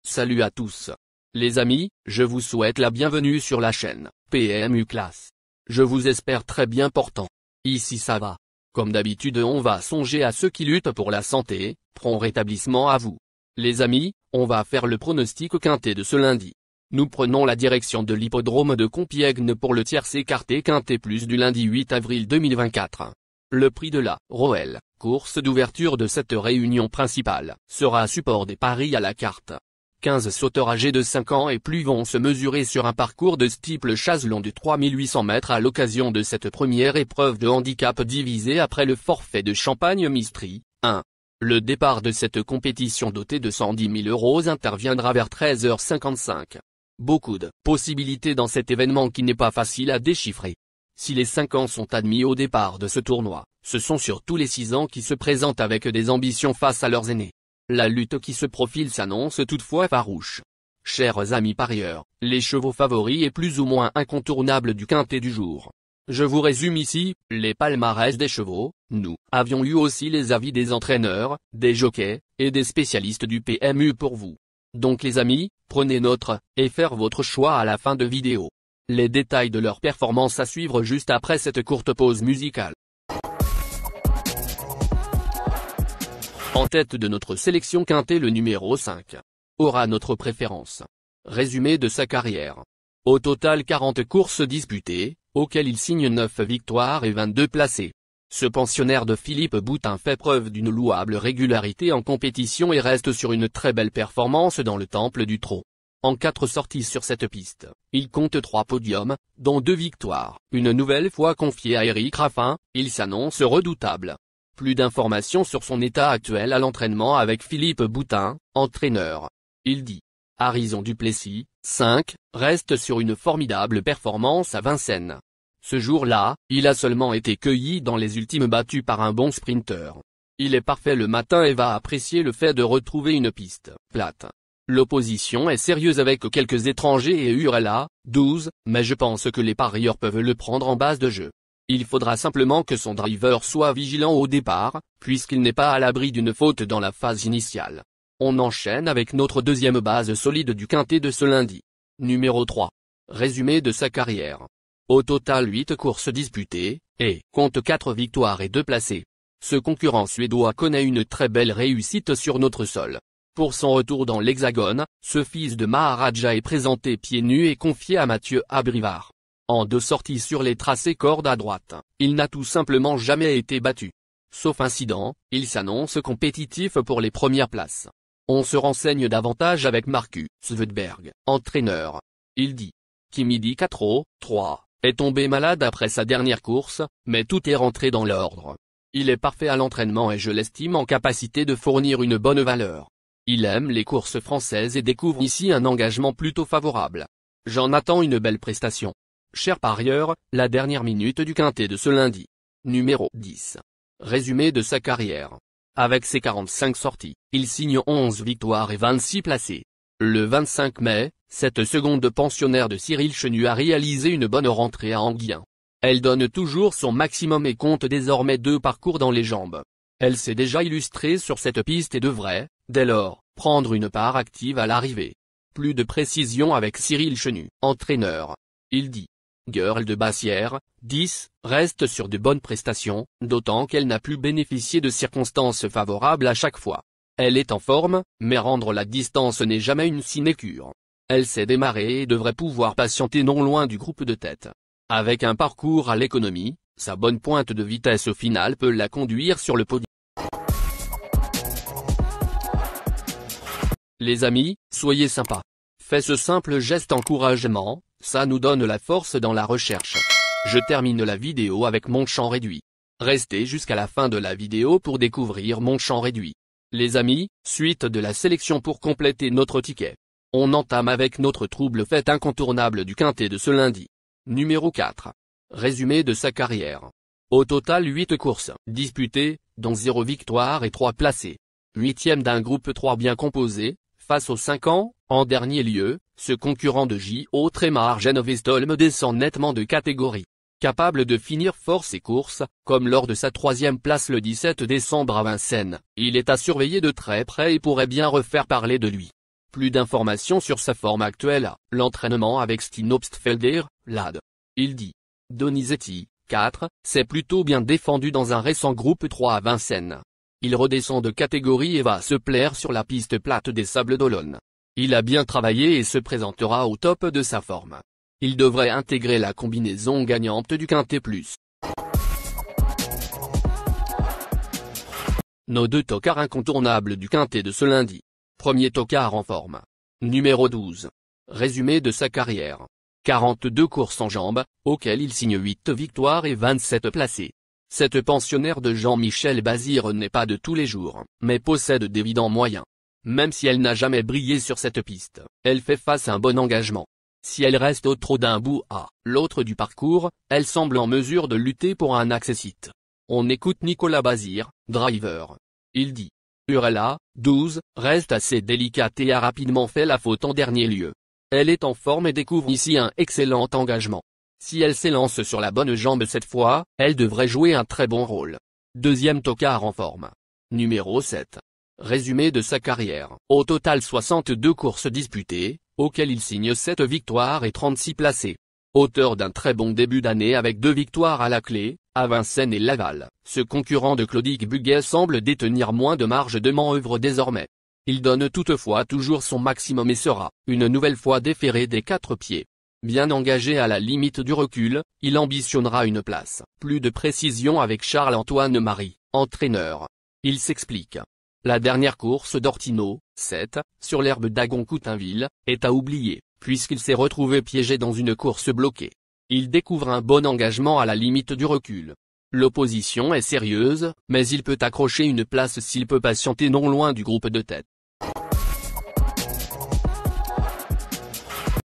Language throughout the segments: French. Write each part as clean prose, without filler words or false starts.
Salut à tous. Les amis, je vous souhaite la bienvenue sur la chaîne PMU Classe. Je vous espère très bien portant. Ici ça va. Comme d'habitude on va songer à ceux qui luttent pour la santé, prompt rétablissement à vous. Les amis, on va faire le pronostic quintet de ce lundi. Nous prenons la direction de l'hippodrome de Compiègne pour le tiercé écarté quintet plus du lundi 8 avril 2024. Le prix de la Roelle, course d'ouverture de cette réunion principale, sera à support des paris à la carte. 15 sauteurs âgés de 5 ans et plus vont se mesurer sur un parcours de steeple chasse long de 3800 mètres à l'occasion de cette première épreuve de handicap divisée après le forfait de Champagne-Mistry. 1. Le départ de cette compétition dotée de 110 000 € interviendra vers 13h55. Beaucoup de possibilités dans cet événement qui n'est pas facile à déchiffrer. Si les 5 ans sont admis au départ de ce tournoi, ce sont surtout les 6 ans qui se présentent avec des ambitions face à leurs aînés. La lutte qui se profile s'annonce toutefois farouche. Chers amis parieurs, les chevaux favoris et plus ou moins incontournables du quintet du jour. Je vous résume ici, les palmarès des chevaux. Nous avions eu aussi les avis des entraîneurs, des jockeys, et des spécialistes du PMU pour vous. Donc les amis, prenez note, et faire votre choix à la fin de vidéo. Les détails de leur performance à suivre juste après cette courte pause musicale. En tête de notre sélection quintet le numéro 5. Aura notre préférence. Résumé de sa carrière. Au total 40 courses disputées, auxquelles il signe 9 victoires et 22 placés. Ce pensionnaire de Philippe Boutin fait preuve d'une louable régularité en compétition et reste sur une très belle performance dans le temple du trot. En 4 sorties sur cette piste, il compte 3 podiums, dont 2 victoires. Une nouvelle fois confié à Éric Raffin, il s'annonce redoutable. Plus d'informations sur son état actuel à l'entraînement avec Philippe Boutin, entraîneur. Il dit. Harrison Duplessis, 5, reste sur une formidable performance à Vincennes. Ce jour-là, il a seulement été cueilli dans les ultimes battues par un bon sprinter. Il est parfait le matin et va apprécier le fait de retrouver une piste plate. L'opposition est sérieuse avec quelques étrangers et Urella, 12, mais je pense que les parieurs peuvent le prendre en base de jeu. Il faudra simplement que son driver soit vigilant au départ, puisqu'il n'est pas à l'abri d'une faute dans la phase initiale. On enchaîne avec notre deuxième base solide du quintet de ce lundi. Numéro 3. Résumé de sa carrière. Au total 8 courses disputées, et compte 4 victoires et 2 placés. Ce concurrent suédois connaît une très belle réussite sur notre sol. Pour son retour dans l'Hexagone, ce fils de Maharaja est présenté pieds nus et confié à Mathieu Abrivard. En 2 sorties sur les tracés corde à droite, il n'a tout simplement jamais été battu. Sauf incident, il s'annonce compétitif pour les premières places. On se renseigne davantage avec Marcus Svedberg, entraîneur. Il dit. Kimidi 4-3, est tombé malade après sa dernière course, mais tout est rentré dans l'ordre. Il est parfait à l'entraînement et je l'estime en capacité de fournir une bonne valeur. Il aime les courses françaises et découvre ici un engagement plutôt favorable. J'en attends une belle prestation. Chers parieurs, la dernière minute du quintet de ce lundi. Numéro 10. Résumé de sa carrière. Avec ses 45 sorties, il signe 11 victoires et 26 placés. Le 25 mai, cette seconde pensionnaire de Cyril Chenu a réalisé une bonne rentrée à Anguien. Elle donne toujours son maximum et compte désormais 2 parcours dans les jambes. Elle s'est déjà illustrée sur cette piste et devrait, dès lors, prendre une part active à l'arrivée. Plus de précision avec Cyril Chenu, entraîneur. Il dit. Girl de Bassière, 10, reste sur de bonnes prestations, d'autant qu'elle n'a plus bénéficié de circonstances favorables à chaque fois. Elle est en forme, mais rendre la distance n'est jamais une sinécure. Elle sait démarrer et devrait pouvoir patienter non loin du groupe de tête. Avec un parcours à l'économie, sa bonne pointe de vitesse au final peut la conduire sur le podium. Les amis, soyez sympas. Faites ce simple geste encouragement. Ça nous donne la force dans la recherche. Je termine la vidéo avec mon champ réduit. Restez jusqu'à la fin de la vidéo pour découvrir mon champ réduit. Les amis, suite de la sélection pour compléter notre ticket. On entame avec notre trouble fête incontournable du quintet de ce lundi. Numéro 4. Résumé de sa carrière. Au total 8 courses disputées, dont 0 victoire et 3 placés. 8e d'un groupe 3 bien composé, face aux 5 ans, en dernier lieu. Ce concurrent de J.O. Trémar Genovestolm descend nettement de catégorie. Capable de finir fort ses courses, comme lors de sa 3e place le 17 décembre à Vincennes, il est à surveiller de très près et pourrait bien refaire parler de lui. Plus d'informations sur sa forme actuelle à l'entraînement avec Stine Obstfelder, l'AD. Il dit. Donizetti, 4, s'est plutôt bien défendu dans un récent groupe 3 à Vincennes. Il redescend de catégorie et va se plaire sur la piste plate des Sables d'Olonne. Il a bien travaillé et se présentera au top de sa forme. Il devrait intégrer la combinaison gagnante du Quintet Plus. Nos 2 tocards incontournables du Quintet de ce lundi. Premier tocard en forme. Numéro 12. Résumé de sa carrière. 42 courses en jambes, auxquelles il signe 8 victoires et 27 placés. Cette pensionnaire de Jean-Michel Bazire n'est pas de tous les jours, mais possède d'évidents moyens. Même si elle n'a jamais brillé sur cette piste, elle fait face à un bon engagement. Si elle reste au trot d'un bout à l'autre du parcours, elle semble en mesure de lutter pour un accessite. On écoute Nicolas Bazire, driver. Il dit. Urella, 12, reste assez délicate et a rapidement fait la faute en dernier lieu. Elle est en forme et découvre ici un excellent engagement. Si elle s'élance sur la bonne jambe cette fois, elle devrait jouer un très bon rôle. Deuxième tocard en forme. Numéro 7. Résumé de sa carrière. Au total 62 courses disputées, auxquelles il signe 7 victoires et 36 placés. Auteur d'un très bon début d'année avec 2 victoires à la clé, à Vincennes et Laval, ce concurrent de Claudic Buguet semble détenir moins de marge de manœuvre désormais. Il donne toutefois toujours son maximum et sera, une nouvelle fois déféré des 4 pieds. Bien engagé à la limite du recul, il ambitionnera une place. Plus de précision avec Charles-Antoine Marie, entraîneur. Il s'explique. La dernière course d'Ortino, 7, sur l'herbe d'Agon-Coutainville, est à oublier, puisqu'il s'est retrouvé piégé dans une course bloquée. Il découvre un bon engagement à la limite du recul. L'opposition est sérieuse, mais il peut accrocher une place s'il peut patienter non loin du groupe de tête.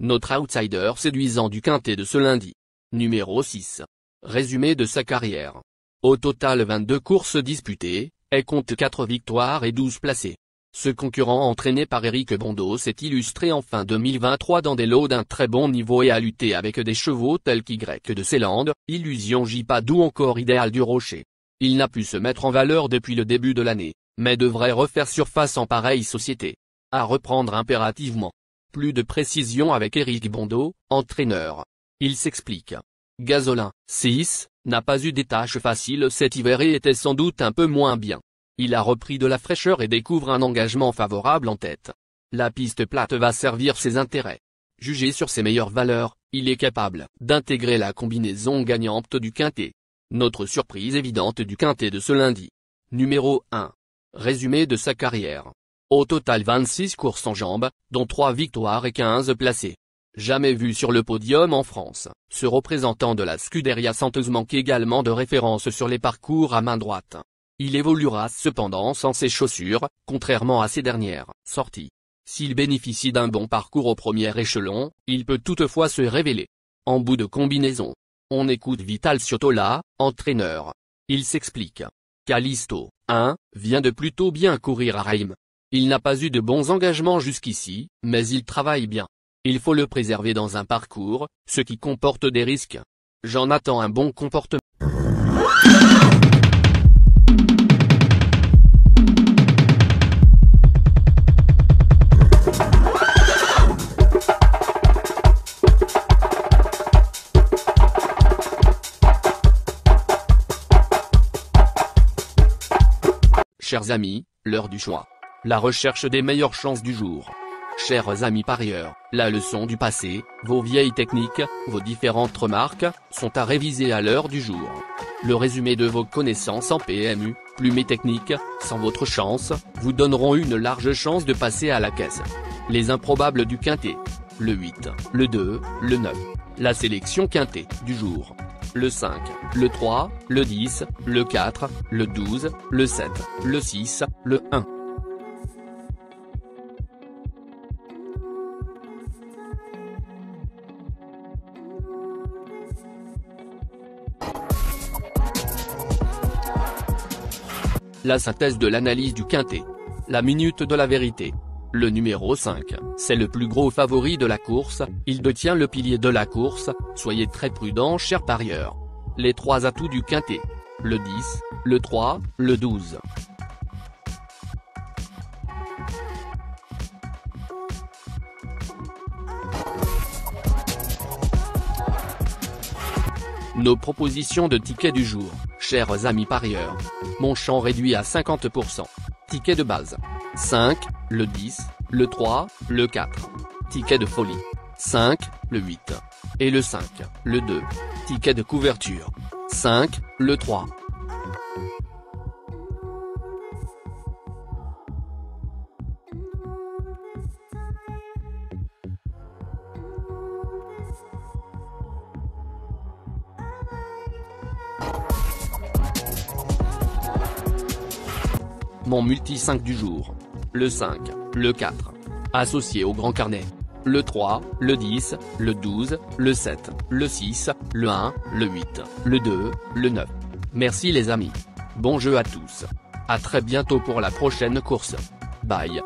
Notre outsider séduisant du Quintet de ce lundi. Numéro 6. Résumé de sa carrière. Au total 22 courses disputées, elle compte 4 victoires et 12 placés. Ce concurrent entraîné par Éric Bondeau s'est illustré en fin 2023 dans des lots d'un très bon niveau et a lutté avec des chevaux tels qu'Y de Célande, Illusion J-Pad ou encore Idéal du Rocher. Il n'a pu se mettre en valeur depuis le début de l'année, mais devrait refaire surface en pareille société. À reprendre impérativement. Plus de précision avec Éric Bondeau, entraîneur. Il s'explique. Gazolin, 6, n'a pas eu des tâches faciles cet hiver et était sans doute un peu moins bien. Il a repris de la fraîcheur et découvre un engagement favorable en tête. La piste plate va servir ses intérêts. Jugé sur ses meilleures valeurs, il est capable d'intégrer la combinaison gagnante du Quintet. Notre surprise évidente du Quintet de ce lundi. Numéro 1. Résumé de sa carrière. Au total 26 courses en jambes, dont 3 victoires et 15 placés. Jamais vu sur le podium en France, ce représentant de la Scuderia Santeuse manque également de références sur les parcours à main droite. Il évoluera cependant sans ses chaussures, contrairement à ses dernières sorties. S'il bénéficie d'un bon parcours au premier échelon, il peut toutefois se révéler. En bout de combinaison. On écoute Vital Ciotola, entraîneur. Il s'explique. Callisto, 1, vient de plutôt bien courir à Reims. Il n'a pas eu de bons engagements jusqu'ici, mais il travaille bien. Il faut le préserver dans un parcours, ce qui comporte des risques. J'en attends un bon comportement. Chers amis, l'heure du choix. La recherche des meilleures chances du jour. Chers amis parieurs, la leçon du passé, vos vieilles techniques, vos différentes remarques, sont à réviser à l'heure du jour. Le résumé de vos connaissances en PMU, plumes et techniques, sans votre chance, vous donneront une large chance de passer à la caisse. Les improbables du Quintet. Le 8, le 2, le 9. La sélection Quintet du jour. Le 5, le 3, le 10, le 4, le 12, le 7, le 6, le 1. La synthèse de l'analyse du Quintet. La minute de la vérité. Le numéro 5, c'est le plus gros favori de la course, il détient le pilier de la course, soyez très prudents chers parieurs. Les 3 atouts du quintet. Le 10, le 3, le 12. Nos propositions de tickets du jour, chers amis parieurs. Mon champ réduit à 50%. Ticket de base. 5, le 10, le 3, le 4. Ticket de folie. 5, le 8. Et le 5, le 2. Ticket de couverture. 5, le 3. Mon multi 5 du jour. Le 5, le 4. Associé au grand carnet. Le 3, le 10, le 12, le 7, le 6, le 1, le 8, le 2, le 9. Merci les amis. Bon jeu à tous. À très bientôt pour la prochaine course. Bye.